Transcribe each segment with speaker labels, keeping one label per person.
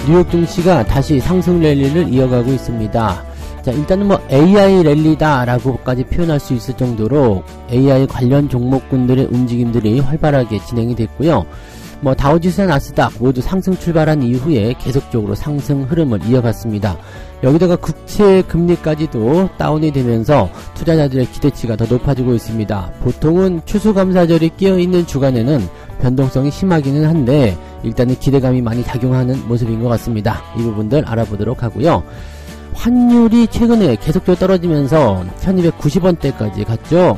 Speaker 1: 뉴욕 증시가 다시 상승 랠리를 이어가고 있습니다. 자, 일단은 뭐 AI 랠리다 라고까지 표현할 수 있을 정도로 AI 관련 종목군들의 움직임들이 활발하게 진행이 됐고요. 뭐 다우지수나 나스닥 모두 상승 출발한 이후에 계속적으로 상승 흐름을 이어갔습니다. 여기다가 국채 금리까지도 다운이 되면서 투자자들의 기대치가 더 높아지고 있습니다. 보통은 추수감사절이 끼어있는 주간에는 변동성이 심하기는 한데 일단은 기대감이 많이 작용하는 모습인 것 같습니다. 이 부분들 알아보도록 하고요. 환율이 최근에 계속적으로 떨어지면서 1290원대까지 갔죠.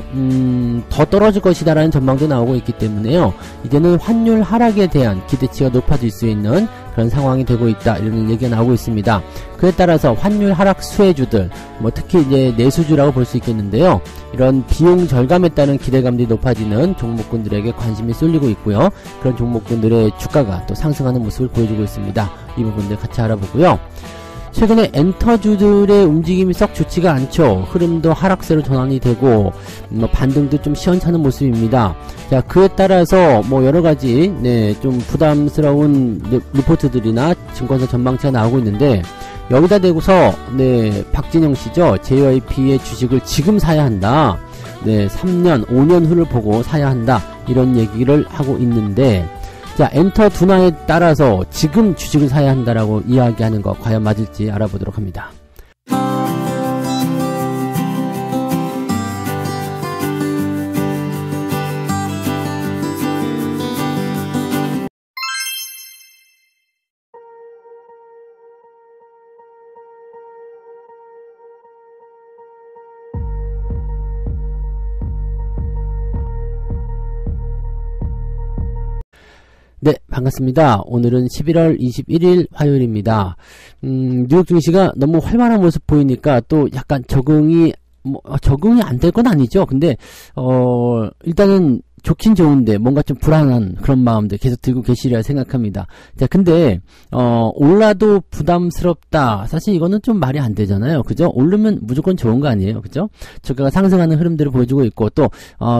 Speaker 1: 더 떨어질 것이다 라는 전망도 나오고 있기 때문에요. 이제는 환율 하락에 대한 기대치가 높아질 수 있는 그런 상황이 되고 있다, 이런 얘기가 나오고 있습니다. 그에 따라서 환율 하락 수혜주들, 뭐 특히 이제 내수주라고 볼 수 있겠는데요. 이런 비용 절감에 따른 기대감들이 높아지는 종목군들에게 관심이 쏠리고 있고요. 그런 종목군들의 주가가 또 상승하는 모습을 보여주고 있습니다. 이 부분들 같이 알아보고요. 최근에 엔터주들의 움직임이 썩 좋지가 않죠. 흐름도 하락세로 전환이 되고 반등도 좀 시원찮은 모습입니다. 자, 그에 따라서 뭐 여러가지 좀 부담스러운 리포트들이나 증권사 전망치가 나오고 있는데, 여기다 대고서 박진영씨죠, JYP의 주식을 지금 사야 한다, 3년 5년 후를 보고 사야 한다, 이런 얘기를 하고 있는데, 자, 엔터 둔화에 따라서 지금 주식을 사야 한다라고 이야기하는 거 과연 맞을지 알아보도록 합니다. 네, 반갑습니다. 오늘은 11월 21일 화요일입니다. 뉴욕 증시가 너무 활발한 모습 보이니까 또 약간 적응이 안 될 건 아니죠. 근데 일단은 좋긴 좋은데 뭔가 좀 불안한 그런 마음들 계속 들고 계시리라 생각합니다. 자, 근데 올라도 부담스럽다, 사실 이거는 좀 말이 안 되잖아요. 그죠? 오르면 무조건 좋은 거 아니에요. 그죠? 주가가 상승하는 흐름들을 보여주고 있고, 또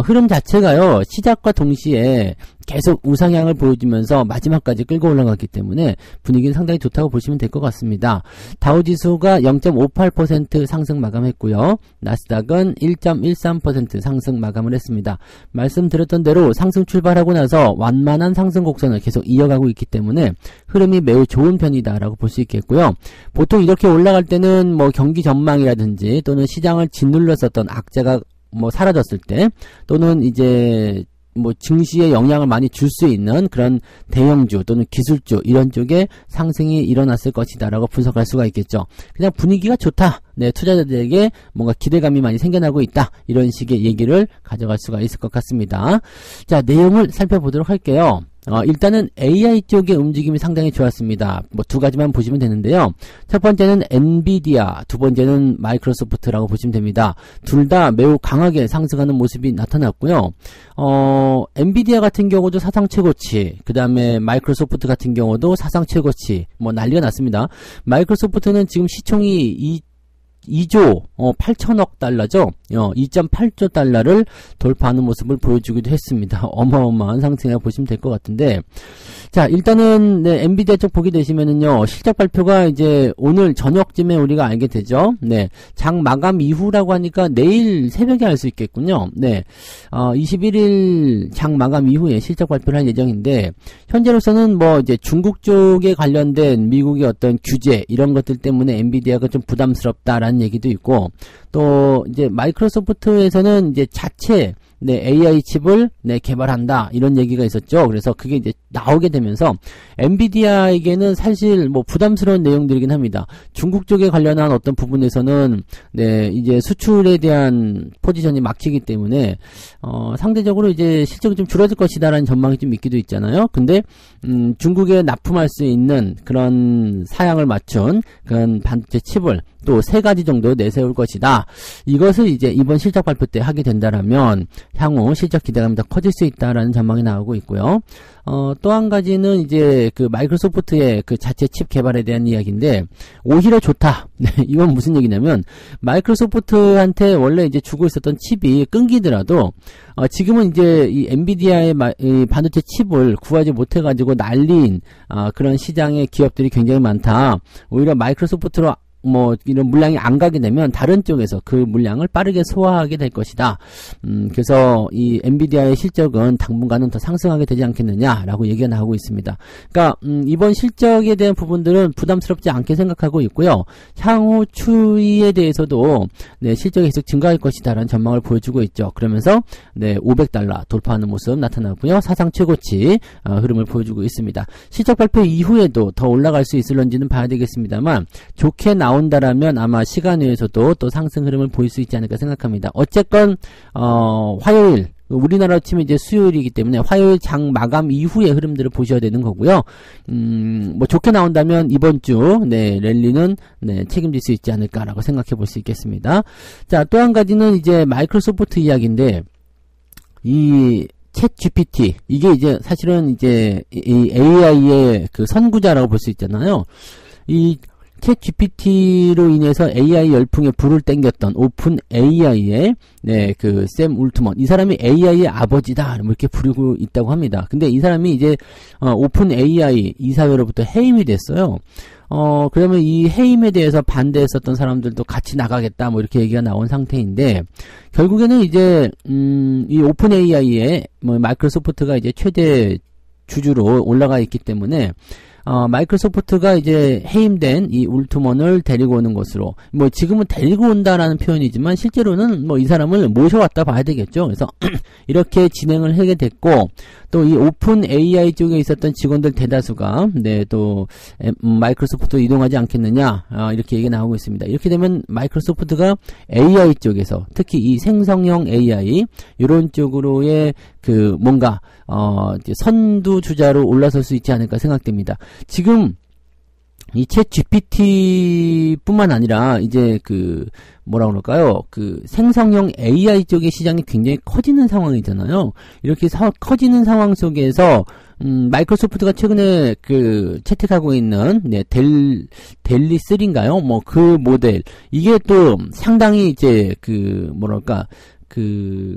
Speaker 1: 흐름 자체가요, 시작과 동시에 계속 우상향을 보여주면서 마지막까지 끌고 올라갔기 때문에 분위기는 상당히 좋다고 보시면 될 것 같습니다. 다우지수가 0.58% 상승 마감했고요. 나스닥은 1.13% 상승 마감을 했습니다. 말씀드렸던 대로 상승 출발하고 나서 완만한 상승 곡선을 계속 이어가고 있기 때문에 흐름이 매우 좋은 편이다라고 볼 수 있겠고요. 보통 이렇게 올라갈 때는 뭐 경기 전망이라든지 또는 시장을 짓눌렀었던 악재가 뭐 사라졌을 때, 또는 이제 뭐 증시에 영향을 많이 줄 수 있는 그런 대형주 또는 기술주, 이런 쪽에 상승이 일어났을 것이다 라고 분석할 수가 있겠죠. 그냥 분위기가 좋다, 투자자들에게 뭔가 기대감이 많이 생겨나고 있다, 이런 식의 얘기를 가져갈 수가 있을 것 같습니다. 자, 내용을 살펴보도록 할게요. 일단은 AI 쪽의 움직임이 상당히 좋았습니다. 뭐 두 가지만 보시면 되는데요. 첫 번째는 엔비디아, 두 번째는 마이크로소프트라고 보시면 됩니다. 둘 다 매우 강하게 상승하는 모습이 나타났고요. 엔비디아 같은 경우도 사상 최고치, 그 다음에 마이크로소프트 같은 경우도 사상 최고치, 뭐 난리가 났습니다. 마이크로소프트는 지금 시총이 2조 8천억 달러죠. 2.8조 달러를 돌파하는 모습을 보여주기도 했습니다. 어마어마한 상승이라고 보시면 될 것 같은데, 자, 일단은 엔비디아 쪽 보게 되시면은요, 실적 발표가 이제 오늘 저녁쯤에 우리가 알게 되죠. 장 마감 이후라고 하니까 내일 새벽에 알 수 있겠군요. 21일 장 마감 이후에 실적 발표를 할 예정인데, 현재로서는 뭐 이제 중국 쪽에 관련된 미국의 어떤 규제, 이런 것들 때문에 엔비디아가 좀 부담스럽다라는 얘기도 있고, 또 이제 마이크로소프트에서는 이제 자체 AI 칩을 개발한다, 이런 얘기가 있었죠. 그래서 그게 이제 나오게 되면서 엔비디아에게는 사실 뭐 부담스러운 내용들이긴 합니다. 중국 쪽에 관련한 어떤 부분에서는 이제 수출에 대한 포지션이 막히기 때문에 상대적으로 이제 실적이 좀 줄어들 것이다라는 전망이 좀 있기도 있잖아요. 근데 중국에 납품할 수 있는 그런 사양을 맞춘 그런 반도체 칩을 또 3가지 정도 내세울 것이다. 이것을 이제 이번 실적 발표 때 하게 된다라면 향후 실적 기대감이 더 커질 수 있다라는 전망이 나오고 있고요. 또 한 가지는 이제 그 마이크로소프트의 그 자체 칩 개발에 대한 이야기인데, 오히려 좋다. 네, 이건 무슨 얘기냐면, 마이크로소프트한테 원래 이제 주고 있었던 칩이 끊기더라도, 지금은 이제 이 엔비디아의 이 반도체 칩을 구하지 못해가지고 난리인, 그런 시장의 기업들이 굉장히 많다. 오히려 마이크로소프트로 뭐 이런 물량이 안 가게 되면 다른 쪽에서 그 물량을 빠르게 소화하게 될 것이다. 그래서 이 엔비디아의 실적은 당분간은 더 상승하게 되지 않겠느냐라고 얘기가 나오고 있습니다. 그러니까 이번 실적에 대한 부분들은 부담스럽지 않게 생각하고 있고요. 향후 추이에 대해서도 네, 실적이 계속 증가할 것이다라는 전망을 보여주고 있죠. 그러면서 네, $500 돌파하는 모습 나타나고요. 사상 최고치 흐름을 보여주고 있습니다. 실적 발표 이후에도 더 올라갈 수 있을런지는 봐야 되겠습니다만, 좋게 나온다라면 아마 시간 외에서도 또 상승 흐름을 보일 수 있지 않을까 생각합니다. 어쨌건 화요일, 우리나라로 치면 이제 수요일이기 때문에 화요일 장 마감 이후의 흐름들을 보셔야 되는 거고요. 뭐 좋게 나온다면 이번 주 네, 랠리는 네, 책임질 수 있지 않을까라고 생각해 볼 수 있겠습니다. 자, 또 한 가지는 이제 마이크로소프트 이야기인데, 이 챗 GPT, 이게 이제 사실은 이제 이 AI의 그 선구자라고 볼 수 있잖아요. 이 챗 GPT로 인해서 AI 열풍에 불을 땡겼던 오픈 AI의 네, 그 샘 울트먼, 이 사람이 AI의 아버지다 뭐 이렇게 부르고 있다고 합니다. 근데 이 사람이 이제 오픈 AI 이사회로부터 해임이 됐어요. 그러면 이 해임에 대해서 반대했었던 사람들도 같이 나가겠다 뭐 이렇게 얘기가 나온 상태인데, 결국에는 이제 이 오픈 AI의 뭐 마이크로소프트가 이제 최대 주주로 올라가 있기 때문에 마이크로소프트가 이제 해임된 이 울트먼을 데리고 오는 것으로, 뭐 지금은 데리고 온다라는 표현이지만 실제로는 뭐 이 사람을 모셔왔다 봐야 되겠죠. 그래서 이렇게 진행을 하게 됐고, 또 이 오픈 AI 쪽에 있었던 직원들 대다수가 네, 또 마이크로소프트로 이동하지 않겠느냐 이렇게 얘기가 나오고 있습니다. 이렇게 되면 마이크로소프트가 AI 쪽에서 특히 이 생성형 AI 이런 쪽으로의 그 뭔가 이제 선두주자로 올라설 수 있지 않을까 생각됩니다. 지금 이 챗 GPT 뿐만 아니라 이제 그 뭐라 그럴까요? 그 생성형 AI 쪽의 시장이 굉장히 커지는 상황이잖아요. 이렇게 커지는 상황 속에서 마이크로소프트가 최근에 그 채택하고 있는 네, 델리 3인가요? 뭐 그 모델, 이게 또 상당히 이제 그 뭐랄까 그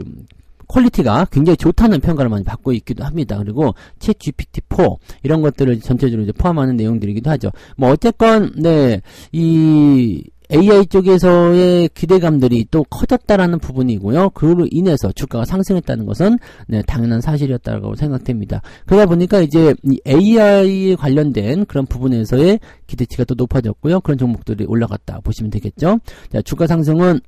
Speaker 1: 퀄리티가 굉장히 좋다는 평가를 많이 받고 있기도 합니다. 그리고 챗 GPT-4 이런 것들을 전체적으로 이제 포함하는 내용들이기도 하죠. 뭐 어쨌건 네, 이 AI 쪽에서의 기대감들이 또 커졌다라는 부분이고요. 그로 인해서 주가가 상승했다는 것은 네, 당연한 사실이었다고 생각됩니다. 그러다 보니까 이제 이 AI 관련된 그런 부분에서의 기대치가 또 높아졌고요. 그런 종목들이 올라갔다 보시면 되겠죠. 자, 주가 상승은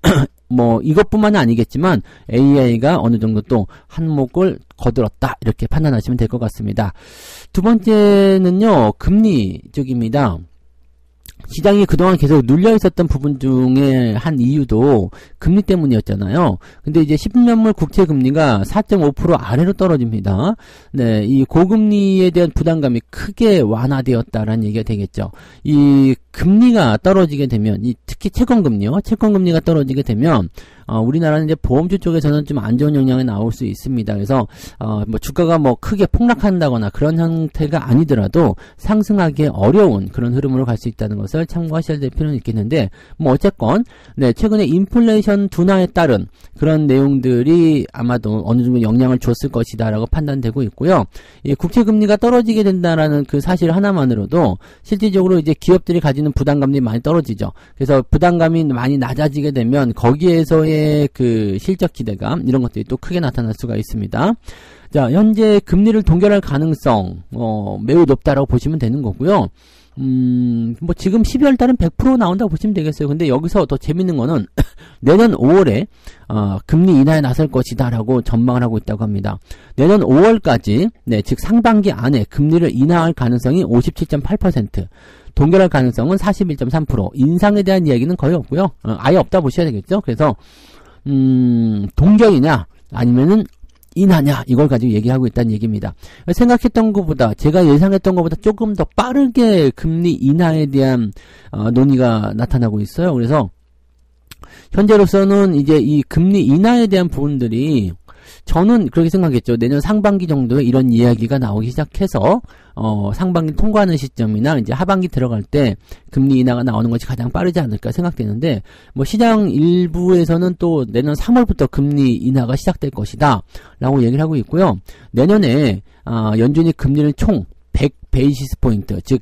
Speaker 1: 뭐 이것뿐만은 아니겠지만 AI가 어느 정도 또 한몫을 거들었다 이렇게 판단하시면 될 것 같습니다. 두 번째는요, 금리 쪽입니다. 시장이 그동안 계속 눌려 있었던 부분 중에 한 이유도 금리 때문이었잖아요. 근데 이제 10년물 국채 금리가 4.5% 아래로 떨어집니다. 네, 이 고금리에 대한 부담감이 크게 완화되었다라는 얘기가 되겠죠. 이 금리가 떨어지게 되면, 특히 채권금리요. 채권금리가 떨어지게 되면 우리나라는 이제 보험주 쪽에서는 좀 안 좋은 영향이 나올 수 있습니다. 그래서 뭐 주가가 뭐 크게 폭락한다거나 그런 형태가 아니더라도 상승하기 어려운 그런 흐름으로 갈 수 있다는 것을 참고하셔야 될 필요는 있겠는데, 뭐 어쨌건 네, 최근에 인플레이션 둔화에 따른 그런 내용들이 아마도 어느 정도 영향을 줬을 것이다라고 판단되고 있고요. 이 국채 금리가 떨어지게 된다라는 그 사실 하나만으로도 실질적으로 이제 기업들이 가지는 부담감이 많이 떨어지죠. 그래서 부담감이 많이 낮아지게 되면 거기에서의 그 실적 기대감 이런 것들이 또 크게 나타날 수가 있습니다. 자, 현재 금리를 동결할 가능성 매우 높다라고 보시면 되는 거고요. 뭐 지금 12월 달은 100% 나온다고 보시면 되겠어요. 근데 여기서 더 재밌는 거는 내년 5월에 금리 인하에 나설 것이다라고 전망을 하고 있다고 합니다. 내년 5월까지 네, 즉 상반기 안에 금리를 인하할 가능성이 57.8%, 동결할 가능성은 41.3%, 인상에 대한 이야기는 거의 없고요. 아예 없다 보셔야 되겠죠. 그래서 동결이냐 아니면은 인하냐 이걸 가지고 얘기하고 있다는 얘기입니다. 생각했던 것보다, 제가 예상했던 것보다 조금 더 빠르게 금리 인하에 대한 논의가 나타나고 있어요. 그래서 현재로서는 이제 이 금리 인하에 대한 부분들이 저는 그렇게 생각했죠. 내년 상반기 정도에 이런 이야기가 나오기 시작해서 상반기 통과하는 시점이나 이제 하반기 들어갈 때 금리 인하가 나오는 것이 가장 빠르지 않을까 생각되는데, 뭐 시장 일부에서는 또 내년 3월부터 금리 인하가 시작될 것이다 라고 얘기를 하고 있고요. 내년에 연준이 금리를 총 100베이시스 포인트, 즉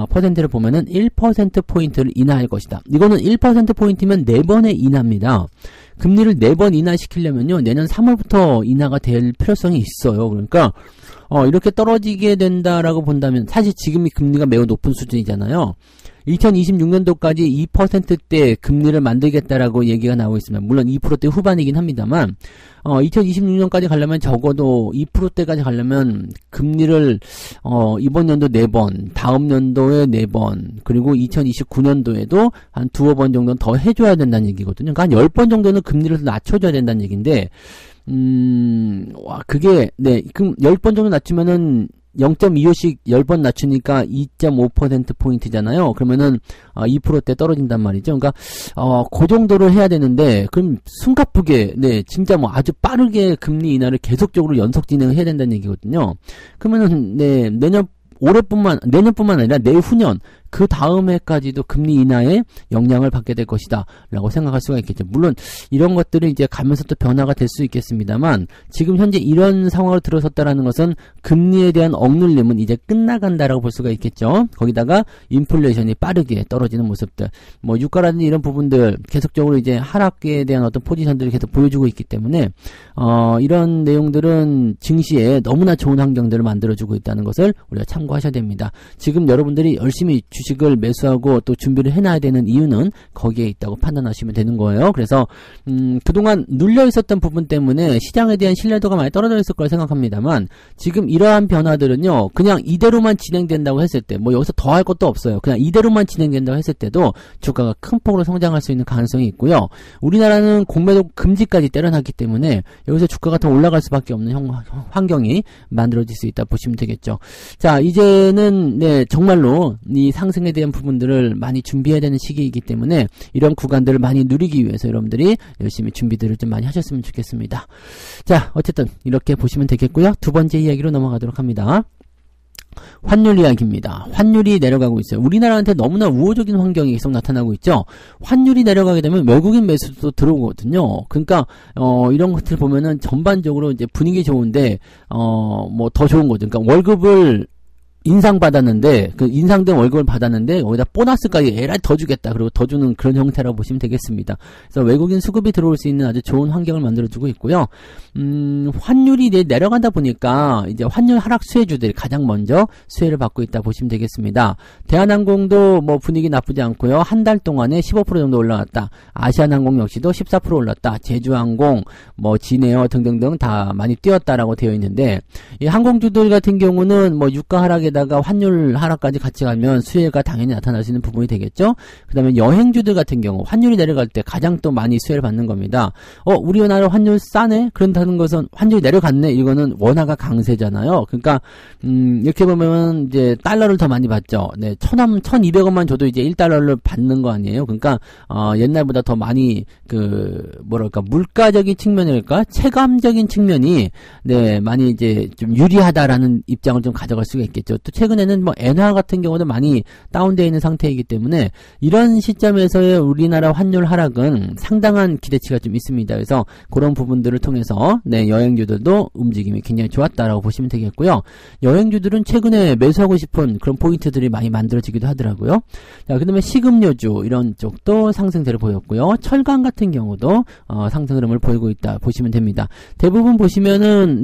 Speaker 1: 퍼센트를 보면은 1% 포인트를 인하할 것이다. 이거는 1% 포인트면 4번의 인하입니다. 금리를 4번 인하시키려면요, 내년 3월부터 인하가 될 필요성이 있어요. 그러니까 이렇게 떨어지게 된다라고 본다면, 사실 지금이 금리가 매우 높은 수준이잖아요. 2026년도까지 2%대 금리를 만들겠다라고 얘기가 나오고 있습니다. 물론 2%대 후반이긴 합니다만, 2026년까지 가려면 적어도 2%대까지 가려면 금리를 이번 연도 4번, 다음 연도에 4번, 그리고 2029년도에도 한 2-3번 정도는 더 해줘야 된다는 얘기거든요. 그러니까 한 10번 정도는 금리를 낮춰줘야 된다는 얘기인데, 그게, 그럼 10번 정도 낮추면은 0.25씩 10번 낮추니까 2.5%포인트잖아요. 그러면은 2%대 떨어진단 말이죠. 그러니까 그 정도를 해야 되는데, 그럼 숨가쁘게 진짜 뭐 아주 빠르게 금리 인하를 계속적으로 연속 진행을 해야 된다는 얘기거든요. 그러면은 내년뿐만 아니라 내후년 그 다음 해까지도 금리 인하에 영향을 받게 될 것이다 라고 생각할 수가 있겠죠. 물론 이런 것들은 이제 가면서 또 변화가 될 수 있겠습니다만, 지금 현재 이런 상황을 들어섰다라는 것은 금리에 대한 억눌림은 이제 끝나간다라고 볼 수가 있겠죠. 거기다가 인플레이션이 빠르게 떨어지는 모습들, 뭐 유가라든지 이런 부분들 계속적으로 이제 하락에 대한 어떤 포지션들을 계속 보여주고 있기 때문에 이런 내용들은 증시에 너무나 좋은 환경들을 만들어주고 있다는 것을 우리가 참고하셔야 됩니다. 지금 여러분들이 열심히 주식을 매수하고 또 준비를 해놔야 되는 이유는 거기에 있다고 판단하시면 되는 거예요. 그래서 그동안 눌려 있었던 부분 때문에 시장에 대한 신뢰도가 많이 떨어져 있을 거라 생각합니다만, 지금 이러한 변화들은요, 그냥 이대로만 진행된다고 했을 때, 뭐 여기서 더 할 것도 없어요. 그냥 이대로만 진행된다고 했을 때도 주가가 큰 폭으로 성장할 수 있는 가능성이 있고요. 우리나라는 공매도 금지까지 때려놨기 때문에 여기서 주가가 더 올라갈 수밖에 없는 환경이 만들어질 수 있다 보시면 되겠죠. 자, 이제는 정말로 이 상승에 대한 부분들을 많이 준비해야 되는 시기이기 때문에 이런 구간들을 많이 누리기 위해서 여러분들이 열심히 준비들을 좀 많이 하셨으면 좋겠습니다. 자, 어쨌든 이렇게 보시면 되겠고요. 두 번째 이야기로 넘어가도록 합니다. 환율 이야기입니다. 환율이 내려가고 있어요. 우리나라한테 너무나 우호적인 환경이 계속 나타나고 있죠. 환율이 내려가게 되면 외국인 매수도 들어오거든요. 그러니까 이런 것들 보면은 전반적으로 이제 분위기 좋은데 뭐 더 좋은 거죠. 그러니까 월급을 인상받았는데, 그 인상된 월급을 받았는데 거기다 보너스까지 에라이 더 주겠다, 그리고 더 주는 그런 형태라고 보시면 되겠습니다. 그래서 외국인 수급이 들어올 수 있는 아주 좋은 환경을 만들어주고 있고요. 환율이 내려가다 보니까 이제 환율 하락 수혜주들이 가장 먼저 수혜를 받고 있다 보시면 되겠습니다. 대한항공도 뭐 분위기 나쁘지 않고요. 한 달 동안에 15% 정도 올라갔다. 아시아나항공 역시도 14% 올랐다. 제주항공, 뭐 진에어 등등등 다 많이 뛰었다라고 되어 있는데, 이 항공주들 같은 경우는 뭐 유가 하락에 다가 환율 하락까지 같이 가면 수혜가 당연히 나타날 수 있는 부분이 되겠죠. 그 다음에 여행주들 같은 경우 환율이 내려갈 때 가장 또 많이 수혜를 받는 겁니다. 우리나라 환율 싸네? 그런다는 것은 환율이 내려갔네? 이거는 원화가 강세잖아요. 그러니까 이렇게 보면 이제 달러를 더 많이 받죠. 1,200원만 줘도 이제 1달러를 받는 거 아니에요. 그러니까 옛날보다 더 많이 물가적인 측면일까? 체감적인 측면이 많이 이제 좀 유리하다라는 입장을 좀 가져갈 수가 있겠죠. 또 최근에는 뭐 엔화 같은 경우도 많이 다운되어 있는 상태이기 때문에 이런 시점에서의 우리나라 환율 하락은 상당한 기대치가 좀 있습니다. 그래서 그런 부분들을 통해서 여행주들도 움직임이 굉장히 좋았다라고 보시면 되겠고요. 여행주들은 최근에 매수하고 싶은 그런 포인트들이 많이 만들어지기도 하더라고요. 자, 그다음에 식음료주 이런 쪽도 상승세를 보였고요. 철강 같은 경우도 상승 흐름을 보이고 있다 보시면 됩니다. 대부분 보시면은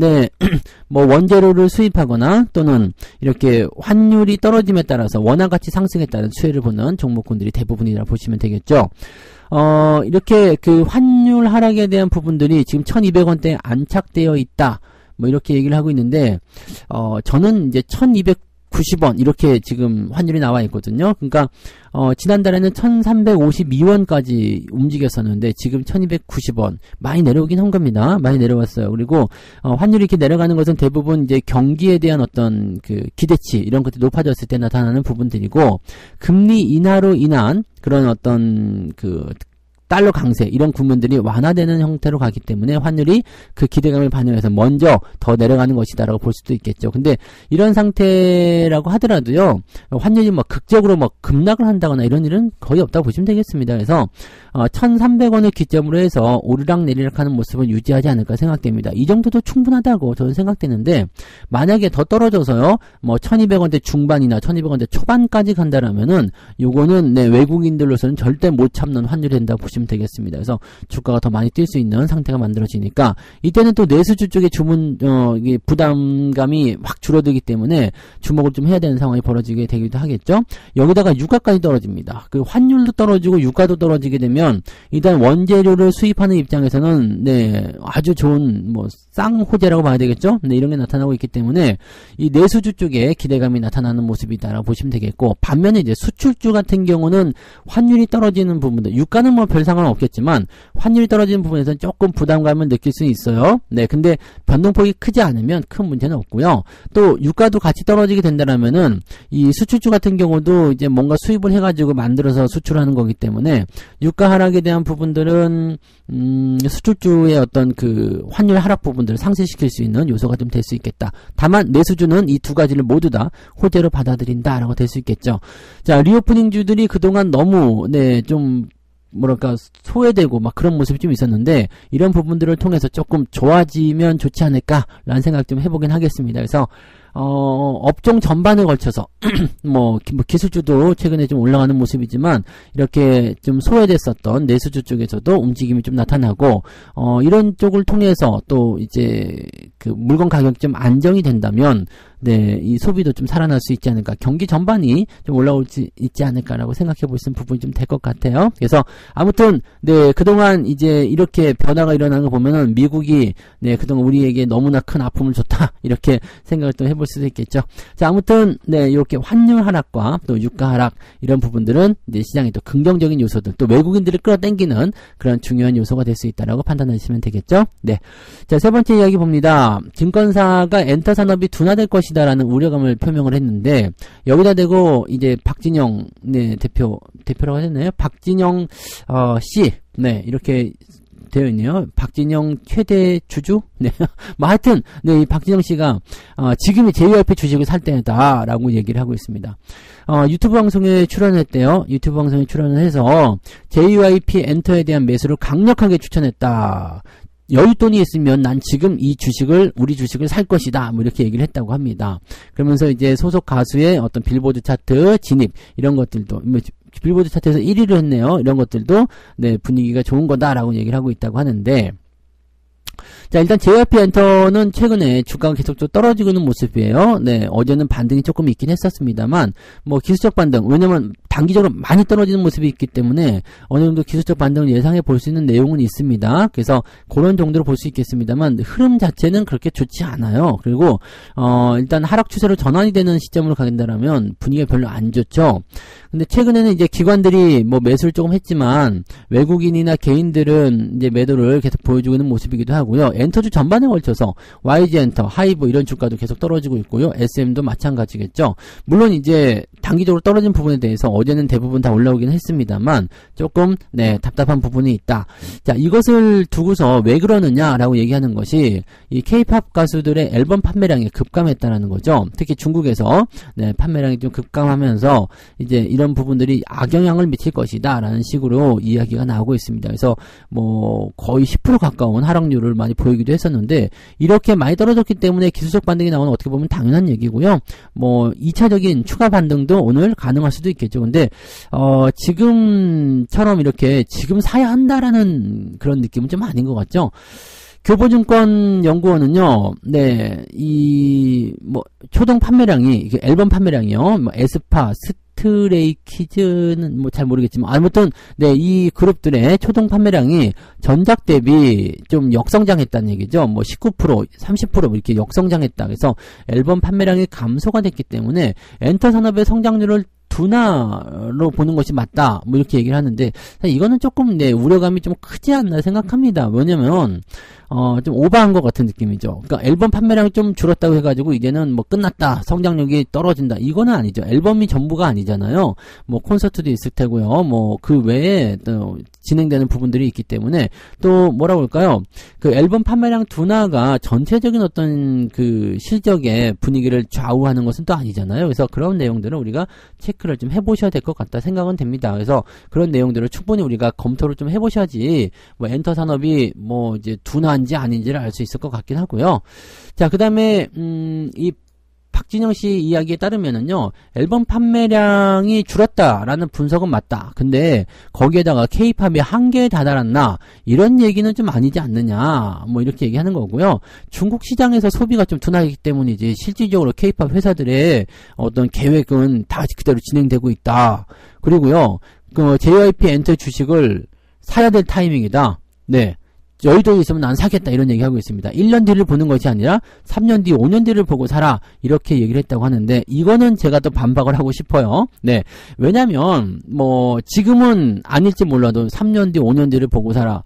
Speaker 1: 뭐 원재료를 수입하거나 또는 이렇게 환율이 떨어짐에 따라서 원화가치 상승에 따른 수혜를 보는 종목군들이 대부분이라 보시면 되겠죠. 이렇게 그 환율 하락에 대한 부분들이 지금 1200원대에 안착되어 있다, 뭐 이렇게 얘기를 하고 있는데, 저는 이제 1290원 이렇게 지금 환율이 나와 있거든요. 그러니까 지난달에는 1352원까지 움직였었는데 지금 1290원 많이 내려오긴 한 겁니다. 많이 내려왔어요. 그리고 환율이 이렇게 내려가는 것은 대부분 이제 경기에 대한 어떤 그 기대치 이런 것들이 높아졌을 때 나타나는 부분들이고, 금리 인하로 인한 그런 어떤 그 달러 강세 이런 국면들이 완화되는 형태로 가기 때문에 환율이 그 기대감을 반영해서 먼저 더 내려가는 것이다라고 볼 수도 있겠죠. 근데 이런 상태라고 하더라도요, 환율이 뭐 극적으로 뭐 급락을 한다거나 이런 일은 거의 없다고 보시면 되겠습니다. 그래서 1,300원을 기점으로 해서 오르락 내리락 하는 모습은 유지하지 않을까 생각됩니다. 이 정도도 충분하다고 저는 생각되는데, 만약에 더 떨어져서요, 뭐 1,200원대 중반이나 1,200원대 초반까지 간다라면은 요거는 외국인들로서는 절대 못 참는 환율이 된다고 보시면 되겠습니다. 그래서 주가가 더 많이 뛸 수 있는 상태가 만들어지니까 이때는 또 내수주 쪽의 이게 부담감이 확 줄어들기 때문에 주목을 좀 해야 되는 상황이 벌어지게 되기도 하겠죠. 여기다가 유가까지 떨어집니다. 그 환율도 떨어지고 유가도 떨어지게 되면 일단 원재료를 수입하는 입장에서는 아주 좋은 뭐 쌍호재라고 봐야 되겠죠. 이런 게 나타나고 있기 때문에 이 내수주 쪽에 기대감이 나타나는 모습이다라고 보시면 되겠고, 반면에 이제 수출주 같은 경우는 환율이 떨어지는 부분들, 유가는 뭐 별 상관은 없겠지만 환율이 떨어지는 부분에서는 조금 부담감을 느낄 수 있어요. 근데 변동폭이 크지 않으면 큰 문제는 없고요. 또 유가도 같이 떨어지게 된다라면은 이 수출주 같은 경우도 이제 뭔가 수입을 해가지고 만들어서 수출하는 거기 때문에 유가 하락에 대한 부분들은 수출주의 어떤 그 환율 하락 부분들을 상쇄시킬 수 있는 요소가 좀 될 수 있겠다. 다만 내수주는 이 두 가지를 모두 다 호재로 받아들인다라고 될 수 있겠죠. 자, 리오프닝주들이 그동안 너무 좀 뭐랄까 소외되고 막 그런 모습이 좀 있었는데, 이런 부분들을 통해서 조금 좋아지면 좋지 않을까라는 생각 좀 해보긴 하겠습니다. 그래서 업종 전반에 걸쳐서 뭐 기술주도 최근에 좀 올라가는 모습이지만 이렇게 좀 소외됐었던 내수주 쪽에서도 움직임이 좀 나타나고, 이런 쪽을 통해서 또 이제 그 물건 가격이 좀 안정이 된다면 이 소비도 좀 살아날 수 있지 않을까, 경기 전반이 좀 올라올 수 있지 않을까라고 생각해 볼 수 있는 부분이 좀 될 것 같아요. 그래서 아무튼 그동안 이제 이렇게 변화가 일어나는 거 보면은 미국이 그동안 우리에게 너무나 큰 아픔을 줬다 이렇게 생각을 또 해볼 수도 있겠죠. 자, 아무튼 이렇게 환율 하락과 또 유가 하락 이런 부분들은 이제 시장의 또 긍정적인 요소들, 또 외국인들을 끌어당기는 그런 중요한 요소가 될 수 있다라고 판단하시면 되겠죠. 자, 세 번째 이야기 봅니다. 증권사가 엔터 산업이 둔화될 것이다라는 우려감을 표명을 했는데, 여기다 대고 이제 박진영 대표라고 하셨나요? 박진영 씨 이렇게 되어 있네요. 박진영 최대 주주? 뭐 하여튼 이 박진영 씨가 지금이 JYP 주식을 살 때다라고 얘기를 하고 있습니다. 유튜브 방송에 출연했대요. 유튜브 방송에 출연을 해서 JYP 엔터에 대한 매수를 강력하게 추천했다. 여윳돈이 있으면 난 지금 우리 주식을 살 것이다. 뭐 이렇게 얘기를 했다고 합니다. 그러면서 이제 소속 가수의 어떤 빌보드 차트 진입, 이런 것들도, 빌보드 차트에서 1위를 했네요. 이런 것들도, 분위기가 좋은 거다라고 얘기를 하고 있다고 하는데, 자, 일단 JYP 엔터는 최근에 주가가 계속 좀 떨어지고 있는 모습이에요. 어제는 반등이 조금 있긴 했었습니다만, 뭐 기술적 반등, 왜냐면 단기적으로 많이 떨어지는 모습이 있기 때문에 어느 정도 기술적 반등을 예상해 볼 수 있는 내용은 있습니다. 그래서 그런 정도로 볼 수 있겠습니다만, 흐름 자체는 그렇게 좋지 않아요. 그리고 일단 하락 추세로 전환이 되는 시점으로 가긴다라면 분위기가 별로 안 좋죠. 근데 최근에는 이제 기관들이 뭐 매수를 조금 했지만 외국인이나 개인들은 이제 매도를 계속 보여주고 있는 모습이기도 하고요. 엔터주 전반에 걸쳐서 YG 엔터, 하이브 이런 주가도 계속 떨어지고 있고요. SM도 마찬가지겠죠. 물론 이제 단기적으로 떨어진 부분에 대해서 어제는 대부분 다 올라오긴 했습니다만 조금 답답한 부분이 있다. 자, 이것을 두고서 왜 그러느냐라고 얘기하는 것이 이 K-팝 가수들의 앨범 판매량이 급감했다라는 거죠. 특히 중국에서 판매량이 좀 급감하면서 이제 이런 부분들이 악영향을 미칠 것이다라는 식으로 이야기가 나오고 있습니다. 그래서 뭐 거의 10% 가까운 하락률을 많이 보이기도 했었는데, 이렇게 많이 떨어졌기 때문에 기술적 반등이 나오는 어떻게 보면 당연한 얘기고요. 뭐 2차적인 추가 반등도 오늘 가능할 수도 있겠죠. 근데 지금처럼 이렇게 지금 사야 한다라는 그런 느낌은 좀 아닌 것 같죠. 교보증권연구원은요, 뭐 초동 판매량이, 이게 앨범 판매량이요, 뭐 에스파, 스트레이키즈는 뭐 잘 모르겠지만, 아무튼 이 그룹들의 초동 판매량이 전작 대비 좀 역성장했다는 얘기죠. 뭐 19%, 30% 이렇게 역성장했다. 그래서 앨범 판매량이 감소가 됐기 때문에 엔터 산업의 성장률을 둔화로 보는 것이 맞다, 뭐 이렇게 얘기를 하는데, 이거는 조금 우려감이 좀 크지 않나 생각합니다. 왜냐면 좀 오버한 것 같은 느낌이죠. 그러니까 앨범 판매량이 좀 줄었다고 해가지고 이제는 뭐 끝났다, 성장력이 떨어진다, 이거는 아니죠. 앨범이 전부가 아니잖아요. 뭐 콘서트도 있을 테고요. 뭐 그 외에 또 진행되는 부분들이 있기 때문에 또 뭐라고 할까요? 그 앨범 판매량 둔화가 전체적인 어떤 그 실적의 분위기를 좌우하는 것은 또 아니잖아요. 그래서 그런 내용들은 우리가 체크를 좀 해보셔야 될 것 같다 생각은 됩니다. 그래서 그런 내용들을 충분히 우리가 검토를 좀 해보셔야지 뭐 엔터 산업이 뭐 이제 둔화인지 아닌지를 알 수 있을 것 같긴 하고요. 자, 그 다음에 이 박진영 씨 이야기에 따르면은요, 앨범 판매량이 줄었다라는 분석은 맞다. 근데 거기에다가 K-팝이 한계에 다다랐나? 이런 얘기는 좀 아니지 않느냐? 뭐 이렇게 얘기하는 거고요. 중국 시장에서 소비가 좀 둔화하기 때문이지 실질적으로 K-팝 회사들의 어떤 계획은 다 그대로 진행되고 있다. 그리고요, 그 JYP 엔터 주식을 사야 될 타이밍이다. 네. 여의도에 있으면 난 사겠다 이런 얘기하고 있습니다. 1년 뒤를 보는 것이 아니라 3년 뒤, 5년 뒤를 보고 사라 이렇게 얘기를 했다고 하는데 이거는 제가 또 반박을 하고 싶어요. 네, 왜냐면 뭐 지금은 아닐지 몰라도 3년 뒤, 5년 뒤를 보고 사라.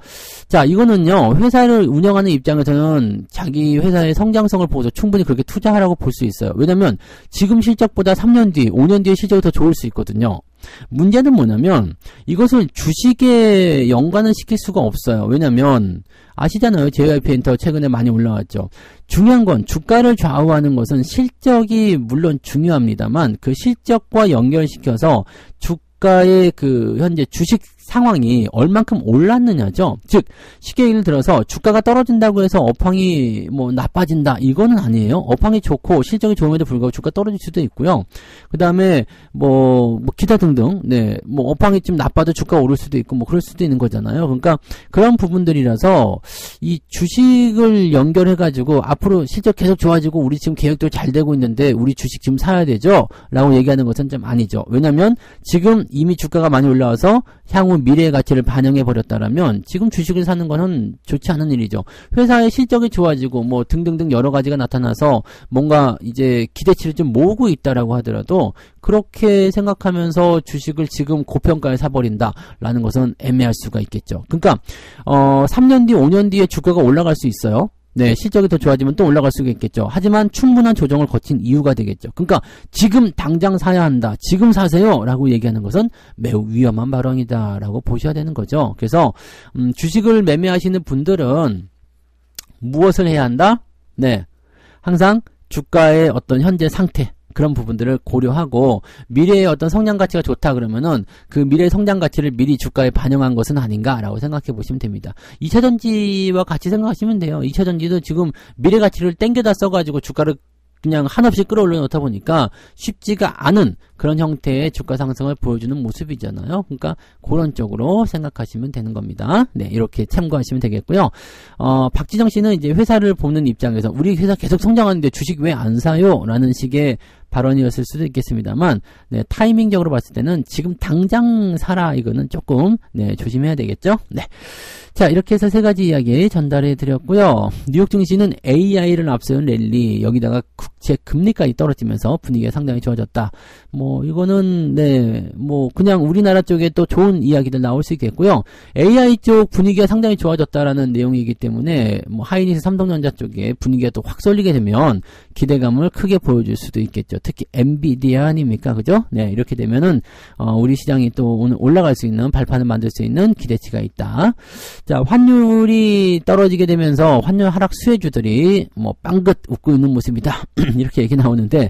Speaker 1: 자, 이거는요, 회사를 운영하는 입장에서는 자기 회사의 성장성을 보고서 충분히 그렇게 투자하라고 볼 수 있어요. 왜냐면 지금 실적보다 3년 뒤, 5년 뒤의 실적이 더 좋을 수 있거든요. 문제는 뭐냐면 이것을 주식에 연관을 시킬 수가 없어요. 왜냐면 아시잖아요. JYP 엔터 최근에 많이 올라왔죠. 중요한 건 주가를 좌우하는 것은 실적이 물론 중요합니다만 그 실적과 연결시켜서 주가의 그 현재 주식 상황이 얼만큼 올랐느냐죠. 즉 쉽게 예를 들어서 주가가 떨어진다고 해서 업황이 뭐 나빠진다 이거는 아니에요. 업황이 좋고 실적이 좋음에도 불구하고 주가 떨어질 수도 있고요. 그 다음에 뭐 기타 등등 네 뭐 업황이 좀 나빠도 주가가 오를 수도 있고 뭐 그럴 수도 있는 거잖아요. 그러니까 그런 부분들이라서 이 주식을 연결해 가지고 앞으로 실적 계속 좋아지고 우리 지금 계획도 잘 되고 있는데 우리 주식 지금 사야 되죠? 라고 얘기하는 것은 좀 아니죠. 왜냐면 지금 이미 주가가 많이 올라와서 향후 미래의 가치를 반영해 버렸다라면 지금 주식을 사는 것은 좋지 않은 일이죠. 회사의 실적이 좋아지고 뭐 등등등 여러 가지가 나타나서 뭔가 이제 기대치를 좀 모으고 있다라고 하더라도 그렇게 생각하면서 주식을 지금 고평가에 사버린다라는 것은 애매할 수가 있겠죠. 그러니까 3년 뒤, 5년 뒤에 주가가 올라갈 수 있어요. 네, 실적이 더 좋아지면 또 올라갈 수가 있겠죠. 하지만 충분한 조정을 거친 이유가 되겠죠. 그러니까 지금 당장 사야 한다. 지금 사세요. 라고 얘기하는 것은 매우 위험한 발언이다. 라고 보셔야 되는 거죠. 그래서 주식을 매매하시는 분들은 무엇을 해야 한다? 네, 항상 주가의 어떤 현재 상태 그런 부분들을 고려하고 미래의 어떤 성장 가치가 좋다 그러면은 그 미래의 성장 가치를 미리 주가에 반영한 것은 아닌가라고 생각해 보시면 됩니다. 2차전지와 같이 생각하시면 돼요. 2차전지도 지금 미래 가치를 땡겨다 써가지고 주가를 그냥 한없이 끌어올려 놓다 보니까 쉽지가 않은 그런 형태의 주가 상승을 보여주는 모습이잖아요. 그러니까 그런 쪽으로 생각하시면 되는 겁니다. 네, 이렇게 참고하시면 되겠고요. 박지정 씨는 이제 회사를 보는 입장에서 우리 회사 계속 성장하는데 주식 왜 안 사요? 라는 식의 발언이었을 수도 있겠습니다만, 네, 타이밍적으로 봤을 때는 지금 당장 사라 이거는 조금 네, 조심해야 되겠죠. 네. 자, 이렇게 해서 세 가지 이야기 전달해 드렸고요. 뉴욕 증시는 AI를 앞세운 랠리, 여기다가 국채 금리까지 떨어지면서 분위기가 상당히 좋아졌다. 뭐 이거는 네, 뭐 그냥 우리나라 쪽에 또 좋은 이야기들 나올 수 있겠고요. AI 쪽 분위기가 상당히 좋아졌다라는 내용이기 때문에 뭐 하이닉스 삼성전자 쪽에 분위기가 또 확 쏠리게 되면 기대감을 크게 보여줄 수도 있겠죠. 특히 엔비디아 아닙니까, 그죠? 네, 이렇게 되면은 우리 시장이 또 오늘 올라갈 수 있는 발판을 만들 수 있는 기대치가 있다. 자, 환율이 떨어지게 되면서 환율 하락 수혜주들이 뭐 빵긋 웃고 있는 모습이다. 이렇게 얘기 나오는데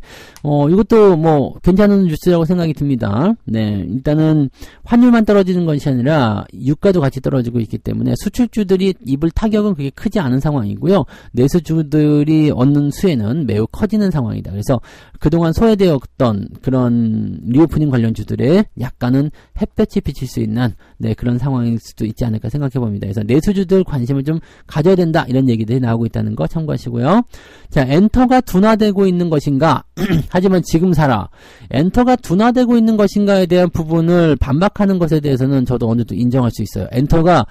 Speaker 1: 이것도 뭐 괜찮은 뉴스라고 생각이 듭니다. 네, 일단은 환율만 떨어지는 것이 아니라 유가도 같이 떨어지고 있기 때문에 수출주들이 입을 타격은 그렇게 크지 않은 상황이고요. 내수주들이 얻는 수혜는 매우 커지는 상황이다. 그래서 그동안 소외되었던 그런 리오프닝 관련주들의 약간은 햇볕이 비칠 수 있는 네, 그런 상황일 수도 있지 않을까 생각해 봅니다. 그래서 내수주들 관심을 좀 가져야 된다 이런 얘기들이 나오고 있다는 거 참고하시고요. 자, 엔터가 둔화되고 있는 것인가? 하지만 지금 사라. 엔터가 둔화되고 있는 것인가에 대한 부분을 반박하는 것에 대해서는 저도 어느 정도 인정할 수 있어요. 엔터가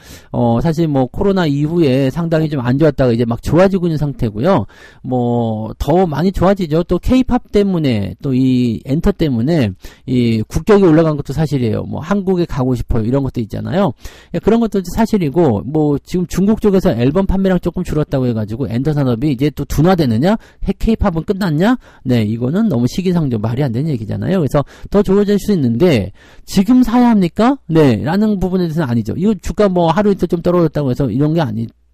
Speaker 1: 사실 뭐 코로나 이후에 상당히 좀 안 좋았다가 이제 막 좋아지고 있는 상태고요. 뭐 더 많이 좋아지죠. 또 K-팝 때문에 또 이 엔터 때문에 이 국격이 올라간 것도 사실이에요. 뭐 한국에 가고 싶어요. 이런 것도 있잖아요. 그런 것도 사실이고 뭐 지금 중국 쪽에서 앨범 판매량 조금 줄었다고 해가지고 엔터 산업이 이제 또 둔화되느냐? K-팝은 끝났냐? 네, 이거는 너무 시기상조 말이 안 되는 얘기잖아요. 그래서 더 좋아질 수 있는데 지금 사야 합니까? 네, 라는 부분에 대해서는 아니죠. 이거 주가 뭐 하루 이틀 좀 떨어졌다고 해서 이런 게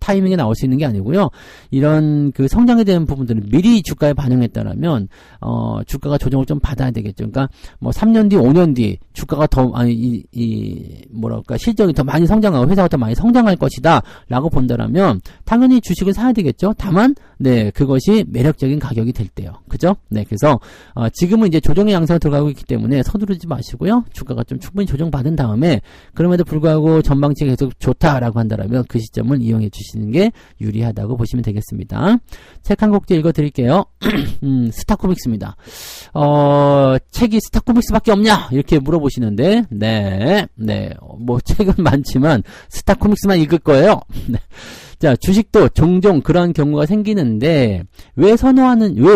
Speaker 1: 타이밍에 나올 수 있는 게 아니고요. 이런 그 성장에 대한 부분들은 미리 주가에 반영했다라면 주가가 조정을 좀 받아야 되겠죠. 그러니까 뭐 3년 뒤, 5년 뒤 주가가 더 실적이 더 많이 성장하고 회사가 더 많이 성장할 것이다라고 본다라면 당연히 주식을 사야 되겠죠. 다만 네, 그것이 매력적인 가격이 될 때요. 그죠? 네, 그래서 지금은 이제 조정의 양상으로 들어가고 있기 때문에 서두르지 마시고요. 주가가 좀 충분히 조정받은 다음에 그럼에도 불구하고 전망치가 계속 좋다라고 한다라면 그 시점을 이용해 주시는 게 유리하다고 보시면 되겠습니다. 책 한 곡 읽어드릴게요. 스타코믹스입니다. 책이 스타코믹스밖에 없냐? 이렇게 물어보시는데 뭐 책은 많지만 스타코믹스만 읽을 거예요. 네. 자, 주식도 종종 그런 경우가 생기는데 왜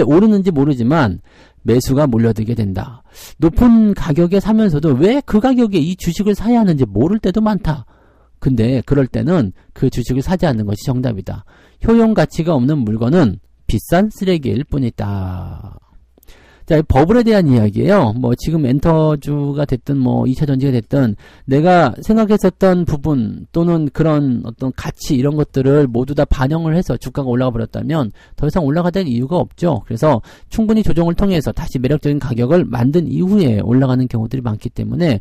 Speaker 1: 오르는지 모르지만 매수가 몰려들게 된다. 높은 가격에 사면서도 왜 그 가격에 이 주식을 사야 하는지 모를 때도 많다. 근데 그럴 때는 그 주식을 사지 않는 것이 정답이다. 효용 가치가 없는 물건은 비싼 쓰레기일 뿐이다. 자, 버블에 대한 이야기예요. 뭐 지금 엔터주가 됐든 뭐 2차 전지가 됐든 내가 생각했었던 부분 또는 그런 어떤 가치 이런 것들을 모두 다 반영을 해서 주가가 올라가 버렸다면 더 이상 올라가야 될 이유가 없죠. 그래서 충분히 조정을 통해서 다시 매력적인 가격을 만든 이후에 올라가는 경우들이 많기 때문에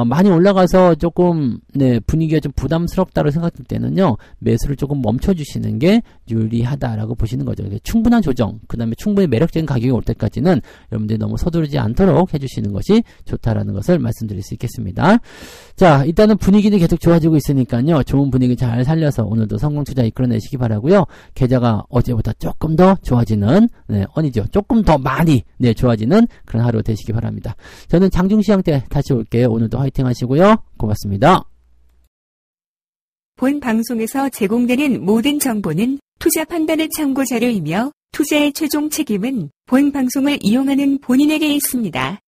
Speaker 1: 많이 올라가서 조금 분위기가 좀 부담스럽다고 생각될 때는요. 매수를 조금 멈춰주시는 게 유리하다라고 보시는 거죠. 충분한 조정, 그 다음에 충분히 매력적인 가격이 올 때까지는 여러분들이 너무 서두르지 않도록 해주시는 것이 좋다라는 것을 말씀드릴 수 있겠습니다. 자, 일단은 분위기는 계속 좋아지고 있으니까요. 좋은 분위기 잘 살려서 오늘도 성공 투자 이끌어내시기 바라고요. 계좌가 어제보다 조금 더 좋아지는, 조금 더 많이 좋아지는 그런 하루 되시기 바랍니다. 저는 장중시장 때 다시 올게요. 오늘도 화이팅 하시고요. 고맙습니다.
Speaker 2: 본 방송에서 제공되는 모든 정보는 투자 판단의 참고 자료이며 투자의 최종 책임은 본 방송을 이용하는 본인에게 있습니다.